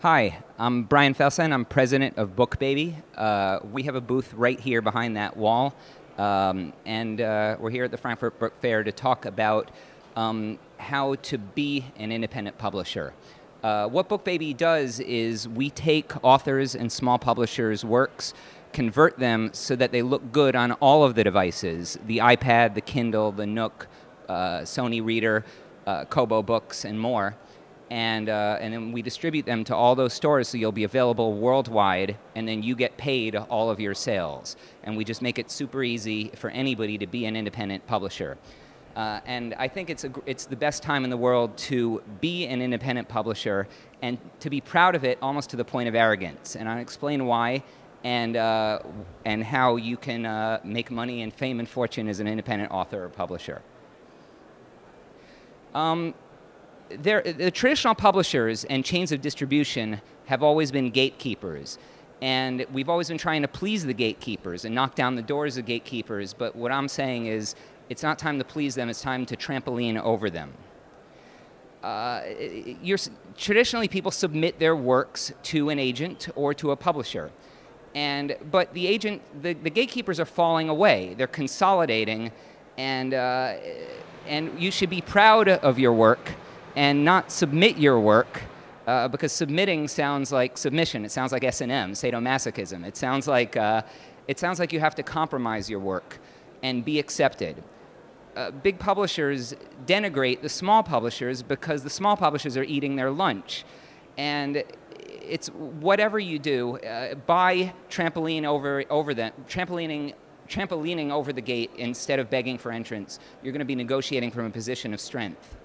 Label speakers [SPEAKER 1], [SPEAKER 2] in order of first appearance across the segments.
[SPEAKER 1] Hi, I'm Brian Felsen. I'm president of BookBaby. We have a booth right here behind that wall, and we're here at the Frankfurt Book Fair to talk about how to be an independent publisher. What BookBaby does is we take authors and small publishers' works, convert them so that they look good on all of the devices, the iPad, the Kindle, the Nook, Sony Reader, Kobo Books, and more. And then we distribute them to all those stores, so you'll be available worldwide, and then you get paid all of your sales. And we just make it super easy for anybody to be an independent publisher. And I think it's the best time in the world to be an independent publisher and to be proud of it almost to the point of arrogance. And I'll explain why and how you can make money and fame and fortune as an independent author or publisher. The traditional publishers and chains of distribution have always been gatekeepers. And we've always been trying to please the gatekeepers and knock down the doors of gatekeepers. But what I'm saying is it's not time to please them. It's time to trampoline over them. Traditionally, people submit their works to an agent or to a publisher. But the gatekeepers are falling away. They're consolidating. And you should be proud of your work and not submit your work, because submitting sounds like submission. It sounds like S&M, sadomasochism. It sounds like you have to compromise your work and be accepted. Big publishers denigrate the small publishers because the small publishers are eating their lunch. And it's whatever you do, by trampolining over the gate instead of begging for entrance, you're going to be negotiating from a position of strength.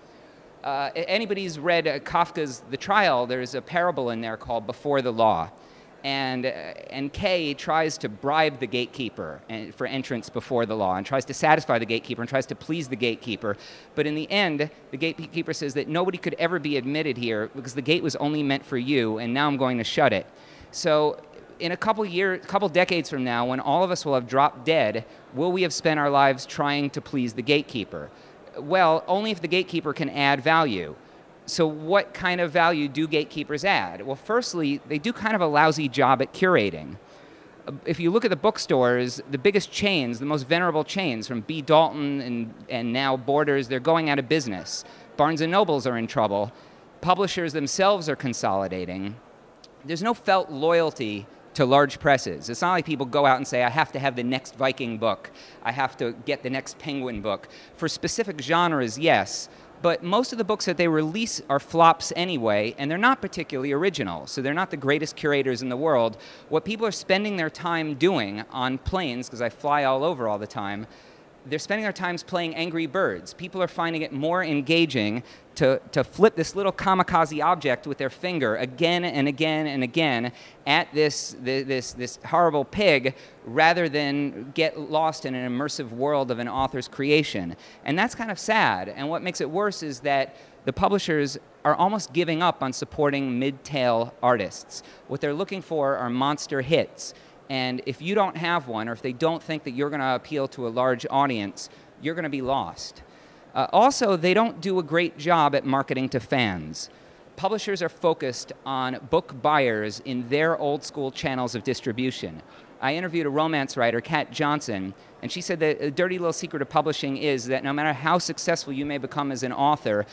[SPEAKER 1] Anybody's read Kafka's The Trial, there's a parable in there called Before the Law. And Kay tries to bribe the gatekeeper for entrance before the law and tries to satisfy the gatekeeper and tries to please the gatekeeper. But in the end, the gatekeeper says that nobody could ever be admitted here because the gate was only meant for you, and now I'm going to shut it. So in a couple decades from now, when all of us will have dropped dead, will we have spent our lives trying to please the gatekeeper? Well, only if the gatekeeper can add value. So what kind of value do gatekeepers add? Well, firstly, they do kind of a lousy job at curating. If you look at the bookstores, the biggest chains, the most venerable chains, from B. Dalton and now Borders, they're going out of business. Barnes & Nobles are in trouble. Publishers themselves are consolidating. There's no felt loyalty to large presses. It's not like people go out and say, I have to have the next Viking book. I have to get the next Penguin book. For specific genres, yes. But most of the books that they release are flops anyway, and they're not particularly original. So they're not the greatest curators in the world. What people are spending their time doing on planes, because I fly all over all the time, they're spending their time playing Angry Birds. People are finding it more engaging to flip this little kamikaze object with their finger again and again and again at this horrible pig rather than get lost in an immersive world of an author's creation. And that's kind of sad. And what makes it worse is that the publishers are almost giving up on supporting mid-tail artists. What they're looking for are monster hits. And if you don't have one, or if they don't think that you're going to appeal to a large audience, you're going to be lost. Also, they don't do a great job at marketing to fans. Publishers are focused on book buyers in their old-school channels of distribution. I interviewed a romance writer, Kat Johnson, and she said that a dirty little secret of publishing is that no matter how successful you may become as an author,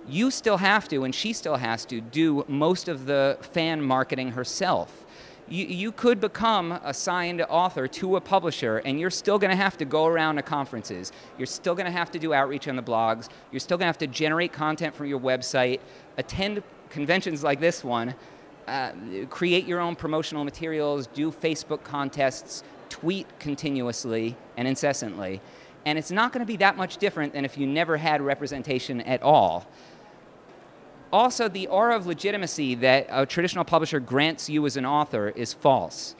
[SPEAKER 1] you still have to, and she still has to, do most of the fan marketing herself. You could become a signed author to a publisher, and you're still going to have to go around to conferences. You're still going to have to do outreach on the blogs. You're still going to have to generate content from your website, attend conventions like this one, create your own promotional materials, do Facebook contests, tweet continuously and incessantly. And it's not going to be that much different than if you never had representation at all. Also, the aura of legitimacy that a traditional publisher grants you as an author is false.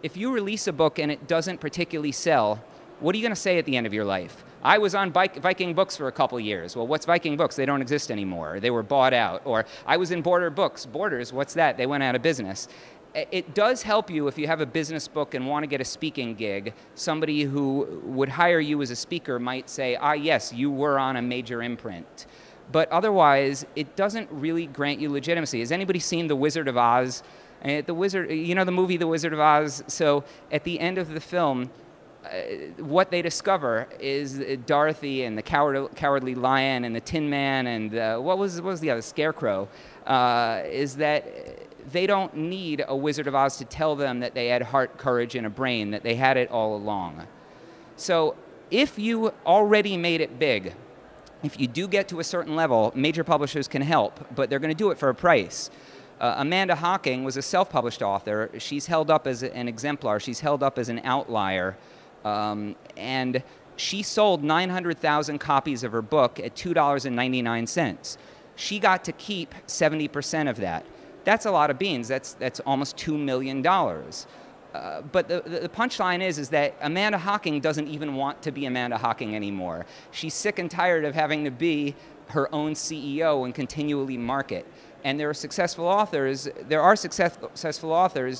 [SPEAKER 1] If you release a book and it doesn't particularly sell, what are you going to say at the end of your life? I was on Viking Books for a couple years. Well, what's Viking Books? They don't exist anymore. They were bought out. Or I was in Border Books. Borders, what's that? They went out of business. It does help you if you have a business book and want to get a speaking gig. Somebody who would hire you as a speaker might say, ah, yes, you were on a major imprint. but otherwise, it doesn't really grant you legitimacy. Has anybody seen The Wizard of Oz? The Wizard, you know the movie The Wizard of Oz? So at the end of the film, what they discover is Dorothy and the Cowardly Lion and the Tin Man and what was the other, Scarecrow, is that they don't need a Wizard of Oz to tell them that they had heart, courage, and a brain, that they had it all along. So if you already made it big, if you do get to a certain level, major publishers can help, but they're going to do it for a price. Amanda Hocking was a self-published author. She's held up as an exemplar. She's held up as an outlier. And she sold 900,000 copies of her book at $2.99. She got to keep 70% of that. That's a lot of beans. That's almost $2 million. But the punchline is that Amanda Hocking doesn't even want to be Amanda Hocking anymore. She's sick and tired of having to be her own CEO and continually market. And there are successful authors.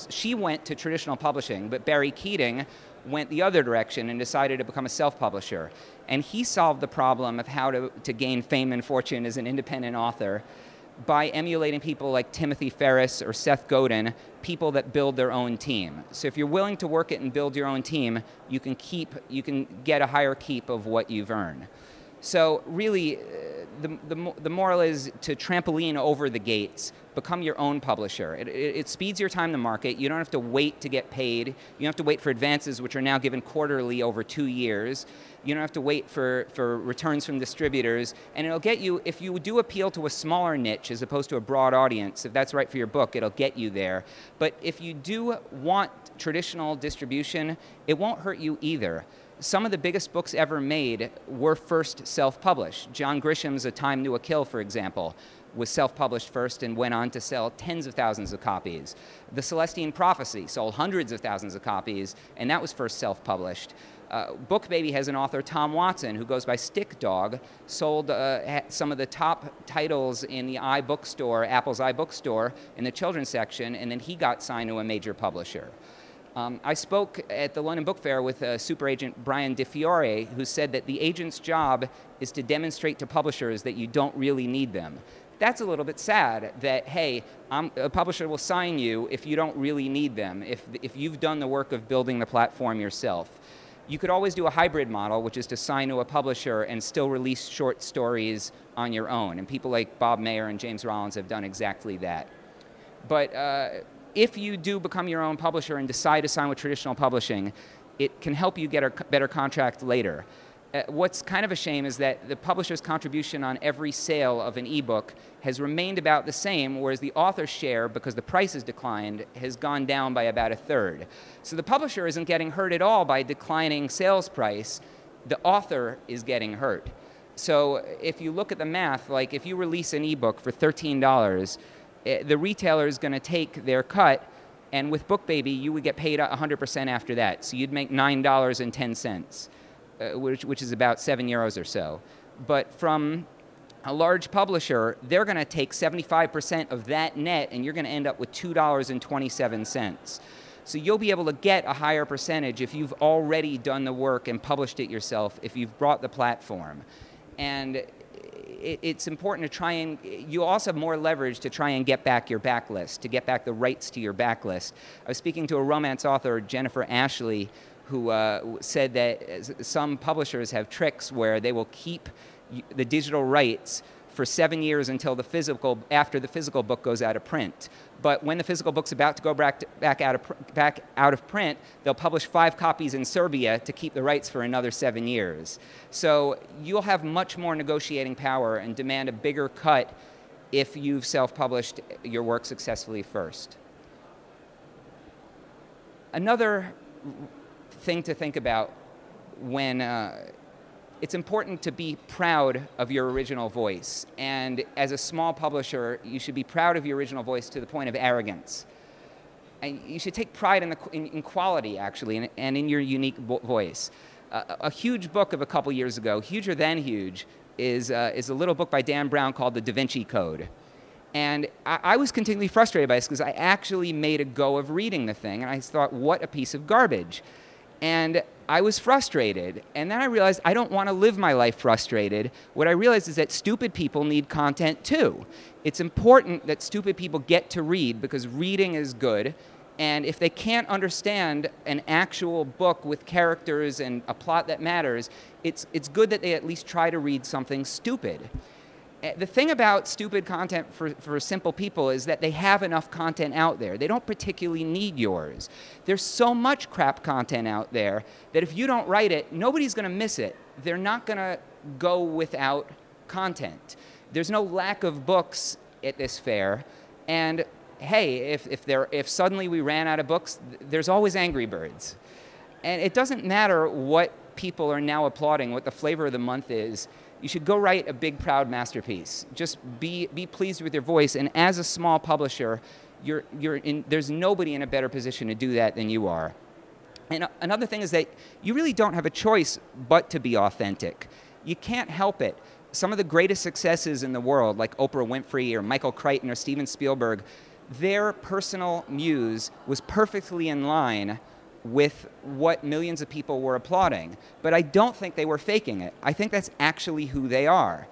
[SPEAKER 1] She went to traditional publishing, but Barry Keating went the other direction and decided to become a self-publisher. And he solved the problem of how to gain fame and fortune as an independent author by emulating people like Timothy Ferriss or Seth Godin, people that build their own team. So if you're willing to work it and build your own team, you can get a higher keep of what you've earned. So really, the moral is to trampoline over the gates. Become your own publisher. It speeds your time to market. You don't have to wait to get paid. You don't have to wait for advances, which are now given quarterly over 2 years. You don't have to wait for returns from distributors. And it'll get you, if you do appeal to a smaller niche as opposed to a broad audience, if that's right for your book, it'll get you there. But if you do want traditional distribution, it won't hurt you either. Some of the biggest books ever made were first self-published. John Grisham's A Time Knew a Kill, for example, was self-published first and went on to sell tens of thousands of copies. The Celestine Prophecy sold hundreds of thousands of copies, and that was first self-published. Book Baby has an author, Tom Watson, who goes by Stick Dog, sold some of the top titles in the iBookstore, Apple's iBookstore, in the children's section, and then he got signed to a major publisher. I spoke at the London Book Fair with super agent Brian DeFiore, who said that the agent's job is to demonstrate to publishers that you don't really need them. That's a little bit sad that, hey, a publisher will sign you if you don't really need them, if you've done the work of building the platform yourself. You could always do a hybrid model, which is to sign to a publisher and still release short stories on your own. And people like Bob Mayer and James Rollins have done exactly that. But if you do become your own publisher and decide to sign with traditional publishing, it can help you get a better contract later. What's kind of a shame is that the publisher's contribution on every sale of an ebook has remained about the same, whereas the author's share, because the price has declined, has gone down by about 1/3. So the publisher isn't getting hurt at all by declining sales price. The author is getting hurt. So if you look at the math, like if you release an ebook for $13, the retailer is going to take their cut, and with Book Baby, you would get paid 100% after that. So you'd make $9.10. Which is about €7 or so. But from a large publisher, they're going to take 75% of that net, and you're going to end up with $2.27. So you'll be able to get a higher percentage if you've already done the work and published it yourself, if you've brought the platform. And it's important to try and, you also have more leverage to try and get back your backlist, to get back the rights to your backlist. I was speaking to a romance author, Jennifer Ashley, who said that some publishers have tricks where they will keep the digital rights for 7 years until after the physical book goes out of print. But when the physical book's about to go back out of print, they'll publish 5 copies in Serbia to keep the rights for another 7 years. So you'll have much more negotiating power and demand a bigger cut if you've self-published your work successfully first. Another thing to think about when it's important to be proud of your original voice. And as a small publisher, you should be proud of your original voice to the point of arrogance. And you should take pride in quality, actually, and in your unique voice. A huge book of a couple years ago, huger than huge, is a little book by Dan Brown called The Da Vinci Code. And I was continually frustrated by this because I actually made a go of reading the thing, and I thought, what a piece of garbage. And I was frustrated. And then I realized I don't want to live my life frustrated. What I realized is that stupid people need content too. It's important that stupid people get to read because reading is good. And if they can't understand an actual book with characters and a plot that matters, it's good that they at least try to read something stupid. The thing about stupid content for simple people is that they have enough content out there. They don't particularly need yours. There's so much crap content out there that if you don't write it, nobody's going to miss it. They're not going to go without content. There's no lack of books at this fair. And hey, if suddenly we ran out of books, there's always Angry Birds. And it doesn't matter what people are now applauding, what the flavor of the month is. You should go write a big, proud masterpiece. Just be pleased with your voice. And as a small publisher, there's nobody in a better position to do that than you are. And another thing is that you really don't have a choice but to be authentic. You can't help it. Some of the greatest successes in the world, like Oprah Winfrey or Michael Crichton or Steven Spielberg, their personal muse was perfectly in line with what millions of people were applauding. But I don't think they were faking it. I think that's actually who they are.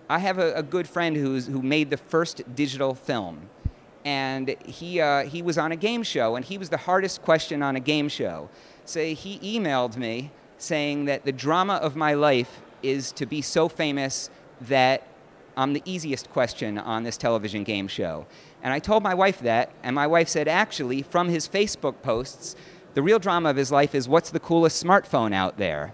[SPEAKER 1] I have a good friend who made the first digital film. And he was on a game show, and he was the hardest question on a game show. So he emailed me saying that the drama of my life is to be so famous that I'm the easiest question on this television game show. And I told my wife that, and my wife said, actually, from his Facebook posts, the real drama of his life is what's the coolest smartphone out there.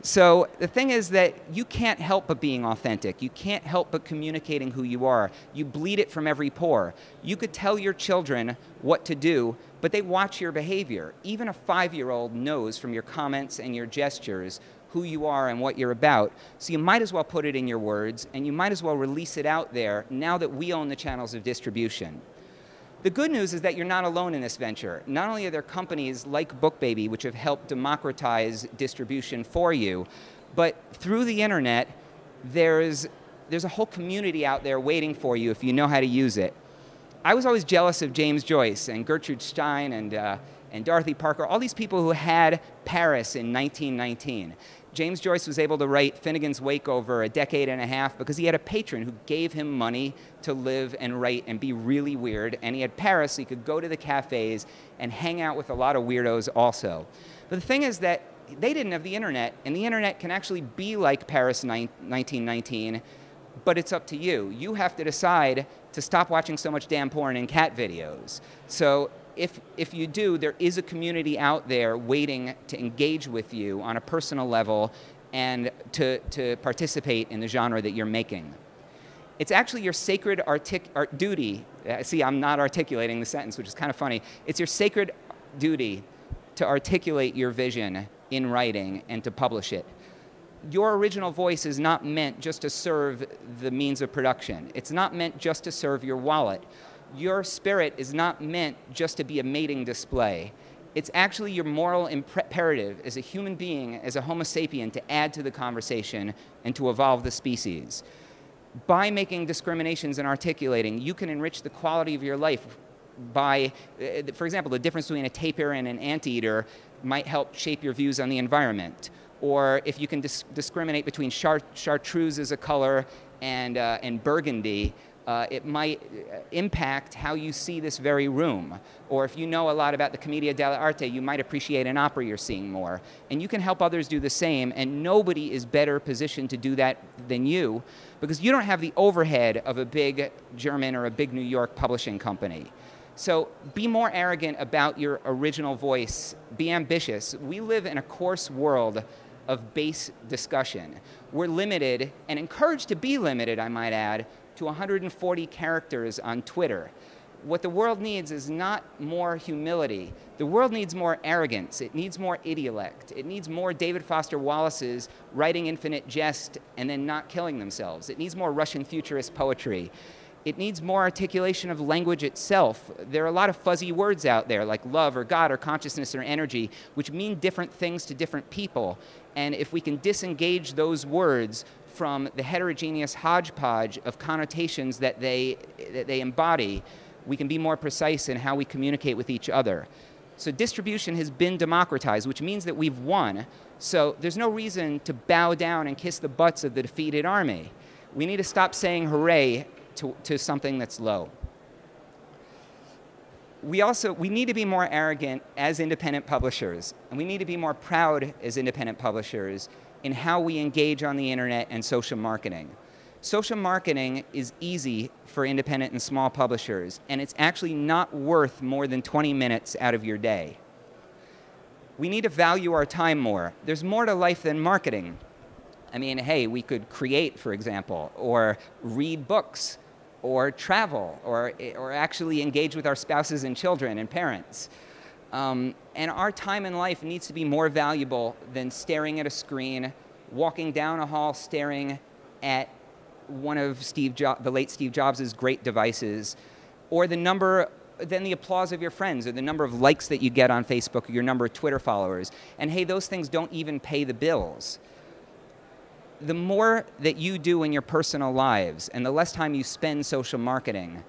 [SPEAKER 1] So the thing is that you can't help but being authentic. You can't help but communicating who you are. You bleed it from every pore. You could tell your children what to do, but they watch your behavior. Even a 5-year-old knows from your comments and your gestures who you are and what you're about. So you might as well put it in your words, and you might as well release it out there now that we own the channels of distribution. The good news is that you're not alone in this venture. Not only are there companies like BookBaby, which have helped democratize distribution for you, but through the internet, there's a whole community out there waiting for you if you know how to use it. I was always jealous of James Joyce and Gertrude Stein and Dorothy Parker, all these people who had Paris in 1919. James Joyce was able to write Finnegan's Wake over a decade and a half because he had a patron who gave him money to live and write and be really weird. And he had Paris, so he could go to the cafes and hang out with a lot of weirdos also. But the thing is that they didn't have the internet, and the internet can actually be like Paris 1919, but it's up to you. You have to decide to stop watching so much damn porn and cat videos. So if you do, there is a community out there waiting to engage with you on a personal level and to participate in the genre that you're making. It's actually your sacred duty. See, I'm not articulating the sentence, which is kind of funny. It's your sacred duty to articulate your vision in writing and to publish it. Your original voice is not meant just to serve the means of production. It's not meant just to serve your wallet. Your spirit is not meant just to be a mating display. It's actually your moral imperative as a human being, as a Homo sapien, to add to the conversation and to evolve the species. By making discriminations and articulating, you can enrich the quality of your life by, for example, the difference between a tapir and an anteater might help shape your views on the environment. Or if you can discriminate between chartreuse as a color and burgundy, it might impact how you see this very room. Or if you know a lot about the Commedia dell'arte, you might appreciate an opera you're seeing more. And you can help others do the same, and nobody is better positioned to do that than you, because you don't have the overhead of a big German or a big New York publishing company. So be more arrogant about your original voice. Be ambitious. We live in a coarse world of base discussion. We're limited, and encouraged to be limited, I might add, to 140 characters on Twitter. What the world needs is not more humility. The world needs more arrogance. It needs more idiolect. It needs more David Foster Wallace's writing infinite jest and then not killing themselves. It needs more Russian futurist poetry. It needs more articulation of language itself. There are a lot of fuzzy words out there, like love or God or consciousness or energy, which mean different things to different people. And if we can disengage those words from the heterogeneous hodgepodge of connotations that they embody, we can be more precise in how we communicate with each other. So distribution has been democratized, which means that we've won. So there's no reason to bow down and kiss the butts of the defeated army. We need to stop saying hooray to something that's low. We need to be more arrogant as independent publishers, and we need to be more proud as independent publishers in how we engage on the internet and social marketing. Social marketing is easy for independent and small publishers, and it's actually not worth more than 20 minutes out of your day. We need to value our time more. There's more to life than marketing. I mean, hey, we could create, for example, or read books, or travel, or actually engage with our spouses and children and parents. And our time in life needs to be more valuable than staring at a screen, walking down a hall staring at one of the late Steve Jobs' great devices, or the applause of your friends, or the number of likes that you get on Facebook, or your number of Twitter followers. And hey, those things don't even pay the bills. The more that you do in your personal lives, and the less time you spend social marketing,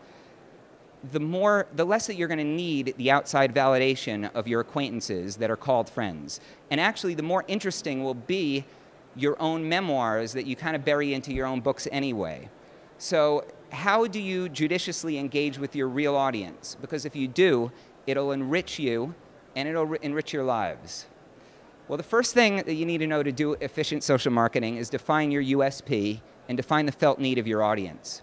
[SPEAKER 1] the less that you're going to need the outside validation of your acquaintances that are called friends. And actually, the more interesting will be your own memoirs that you kind of bury into your own books anyway. So how do you judiciously engage with your real audience? Because if you do, it'll enrich you and it'll enrich your lives. Well, the first thing that you need to know to do efficient social marketing is define your USP and define the felt need of your audience.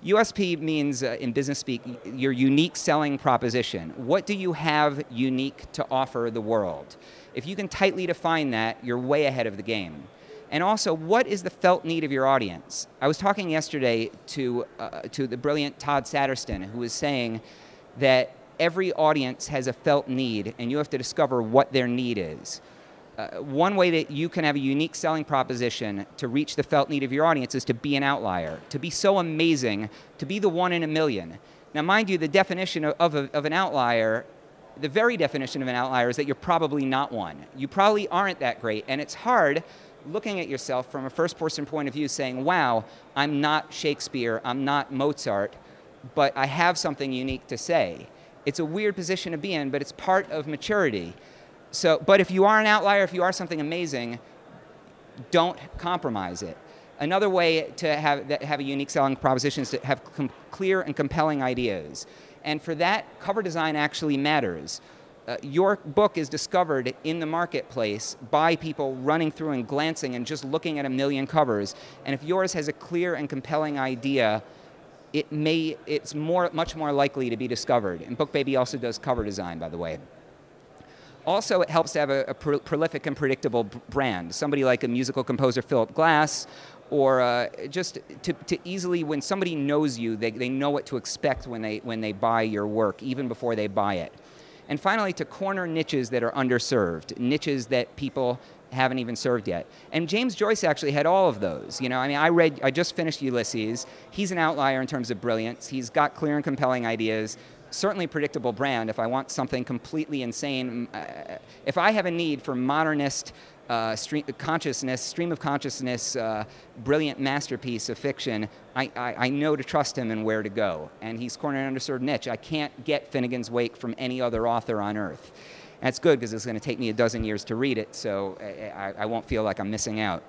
[SPEAKER 1] USP means, in business speak, your unique selling proposition. What do you have unique to offer the world? If you can tightly define that, you're way ahead of the game. And also, what is the felt need of your audience? I was talking yesterday to the brilliant Todd Satterston, who was saying that every audience has a felt need, and you have to discover what their need is. One way that you can have a unique selling proposition to reach the felt need of your audience is to be an outlier, to be so amazing, to be the one in a million. Now, mind you, the definition of an outlier, the very definition of an outlier is that you're probably not one. You probably aren't that great, and it's hard looking at yourself from a first-person point of view saying, wow, I'm not Shakespeare, I'm not Mozart, but I have something unique to say. It's a weird position to be in, but it's part of maturity. But if you are an outlier, if you are something amazing, don't compromise it. Another way to have a unique selling proposition is to have clear and compelling ideas. And for that, cover design actually matters. Your book is discovered in the marketplace by people running through and glancing and just looking at a million covers. And if yours has a clear and compelling idea, it's much more likely to be discovered. And BookBaby also does cover design, by the way. Also, it helps to have a prolific and predictable brand. Somebody like a musical composer, Philip Glass, or just to easily, when somebody knows you, they know what to expect when they buy your work, even before they buy it. And finally, to corner niches that are underserved, niches that people haven't even served yet. And James Joyce actually had all of those. You know, I mean, I just finished Ulysses. He's an outlier in terms of brilliance. He's got clear and compelling ideas. Certainly predictable brand if I want something completely insane. If I have a need for modernist stream of consciousness, brilliant masterpiece of fiction, I know to trust him and where to go. And he's cornered an underserved niche. I can't get Finnegan's Wake from any other author on earth. And that's good because it's going to take me a dozen years to read it, so I won't feel like I'm missing out.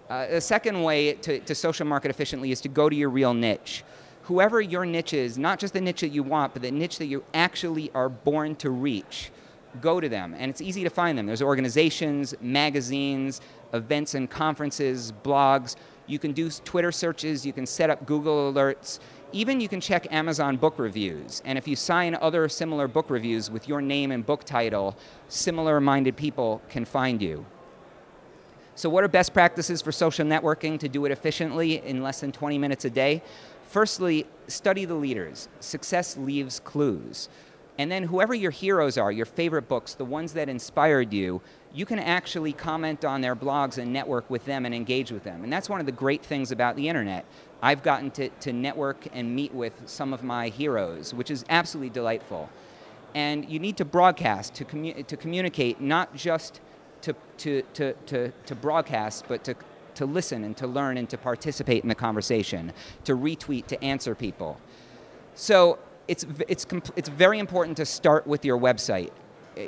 [SPEAKER 1] The second way to social market efficiently is to go to your real niche. Whoever your niche is, not just the niche that you want, but the niche that you actually are born to reach, go to them. And it's easy to find them. There's organizations, magazines, events and conferences, blogs. You can do Twitter searches. You can set up Google alerts. Even you can check Amazon book reviews. And if you sign other similar book reviews with your name and book title, similar-minded people can find you. So what are best practices for social networking to do it efficiently in less than 20 minutes a day? Firstly, study the leaders. Success leaves clues. And then whoever your heroes are, your favorite books, the ones that inspired you, you can actually comment on their blogs and network with them and engage with them. And that's one of the great things about the internet. I've gotten to network and meet with some of my heroes, which is absolutely delightful. And you need to broadcast, to communicate, not just to broadcast, but to listen and to learn and to participate in the conversation, to retweet, to answer people. So it's very important to start with your website.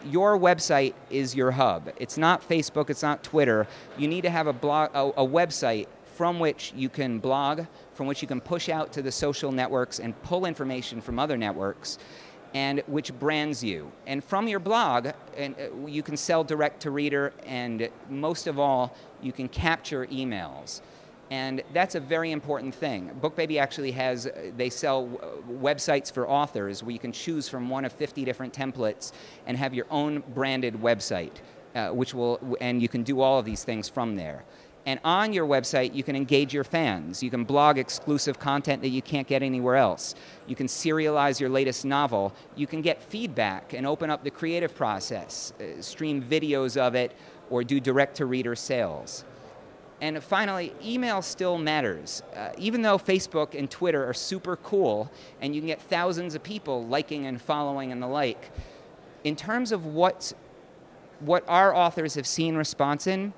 [SPEAKER 1] Your website is your hub. It's not Facebook, it's not Twitter. You need to have a website from which you can blog, from which you can push out to the social networks and pull information from other networks, and which brands you. And from your blog, you can sell direct to reader, and most of all, you can capture emails. And that's a very important thing. BookBaby actually has, they sell websites for authors where you can choose from one of 50 different templates and have your own branded website, and you can do all of these things from there. And on your website, you can engage your fans. You can blog exclusive content that you can't get anywhere else. You can serialize your latest novel. You can get feedback and open up the creative process, stream videos of it, or do direct-to-reader sales. And finally, email still matters. Even though Facebook and Twitter are super cool, and you can get thousands of people liking and following and the like, in terms of what our authors have seen response in,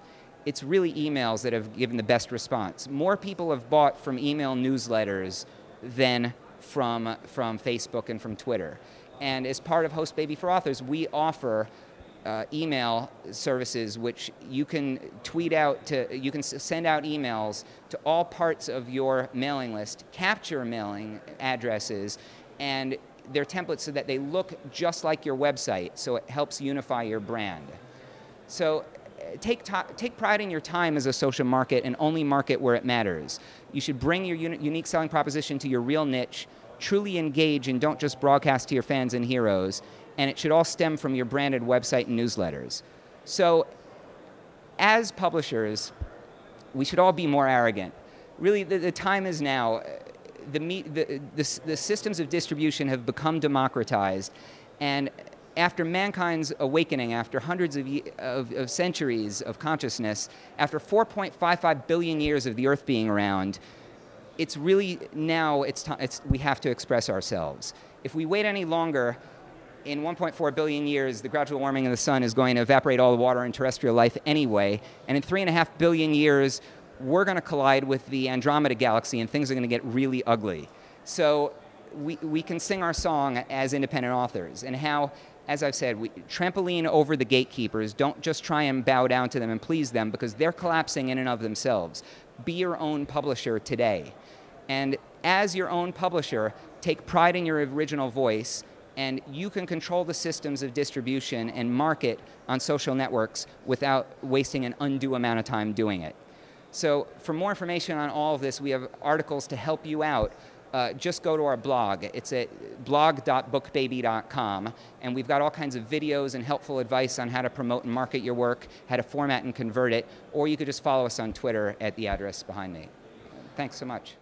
[SPEAKER 1] it's really emails that have given the best response. More people have bought from email newsletters than from Facebook and from Twitter. And as part of HostBaby for Authors, we offer email services which you can tweet out to, you can send out emails to all parts of your mailing list, capture mailing addresses, and they're templates so that they look just like your website, so it helps unify your brand. So take pride in your time as a social market and only market where it matters. You should bring your unique selling proposition to your real niche, truly engage and don't just broadcast to your fans and heroes, and it should all stem from your branded website and newsletters. So as publishers, we should all be more arrogant. Really, the time is now. The systems of distribution have become democratized, and after mankind's awakening, after hundreds of centuries of consciousness, after 4.55 billion years of the Earth being around, it's really now we have to express ourselves. If we wait any longer, in 1.4 billion years, the gradual warming of the sun is going to evaporate all the water in terrestrial life anyway, and in 3.5 billion years, we're going to collide with the Andromeda galaxy, and things are going to get really ugly. So we can sing our song as independent authors, and how, as I've said, trampoline over the gatekeepers. Don't just try and bow down to them and please them, because they're collapsing in and of themselves. Be your own publisher today. And as your own publisher, take pride in your original voice, and you can control the systems of distribution and market on social networks without wasting an undue amount of time doing it. So for more information on all of this, we have articles to help you out. Just go to our blog. It's at blog.bookbaby.com, and we've got all kinds of videos and helpful advice on how to promote and market your work, how to format and convert it, or you could just follow us on Twitter at the address behind me. Thanks so much.